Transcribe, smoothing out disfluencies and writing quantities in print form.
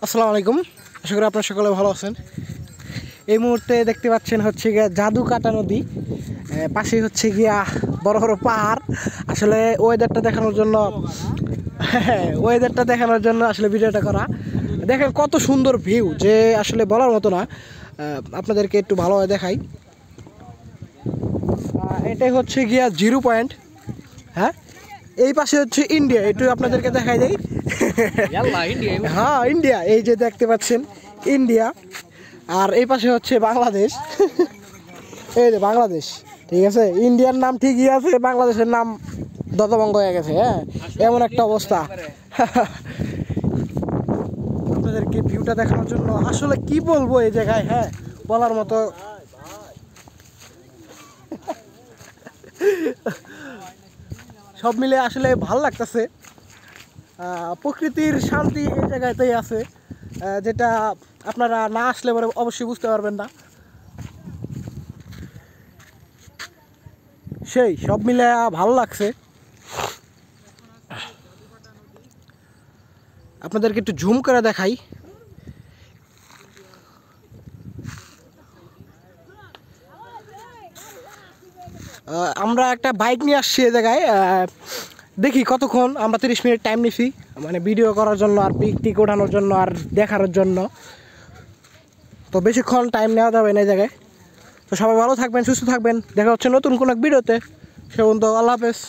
আসসালামু আলাইকুম, আশা করি আপনারা সকলে ভালো আছেন। এই মুহূর্তে দেখতে পাচ্ছেন হচ্ছে গিয়া জাদুকাটা নদী, পাশেই হচ্ছে গিয়া বড় বড় পাহাড়। আসলে ওয়েদারটা দেখানোর জন্য আসলে ভিডিওটা করা। দেখেন কত সুন্দর ভিউ, যে আসলে বলার মতো না। আপনাদেরকে একটু ভালোভাবে দেখাই। এটাই হচ্ছে গিয়া জিরো পয়েন্ট। হ্যাঁ, এই পাশে হচ্ছে ইন্ডিয়া, একটু আপনাদেরকে দেখাই দেই। হ্যাঁ, ইন্ডিয়া, এই যে দেখতে পাচ্ছেন ইন্ডিয়া। আর এই পাশে হচ্ছে বাংলাদেশ। এই যে বাংলাদেশ, ঠিক আছে। ইন্ডিয়ার নাম ঠিকই আছে, বাংলাদেশের নাম দতভঙ্গ হয়ে গেছে। হ্যাঁ, এমন একটা অবস্থা। আপনাদেরকে ভিউটা দেখানোর জন্য আসলে কি বলবো এই জায়গায়, হ্যাঁ, বলার মতো। সব মিলে আসলে ভাল লাগতেছে। প্রকৃতির শান্তি এই জায়গাতেই আছে, যেটা আপনারা না আসলে পরে অবশ্যই বুঝতে পারবেন না। সেই সব মিলে ভালো লাগছে। আপনাদেরকে একটু জুম করে দেখাই। আমরা একটা বাইক নিয়ে আসছি এই জায়গায়। দেখি কতক্ষণ, আমরা 30 মিনিট টাইম নিছি, মানে ভিডিও করার জন্য আর পিক টিক ওঠানোর জন্য আর দেখার জন্য। তো বেশিক্ষণ টাইম নেওয়া যাবে না এই জায়গায়। তো সবাই ভালো থাকবেন, সুস্থ থাকবেন, দেখা হচ্ছে নতুন কোনো এক ভিডিওতে। সে পর্যন্ত আল্লাহ হাফেজ।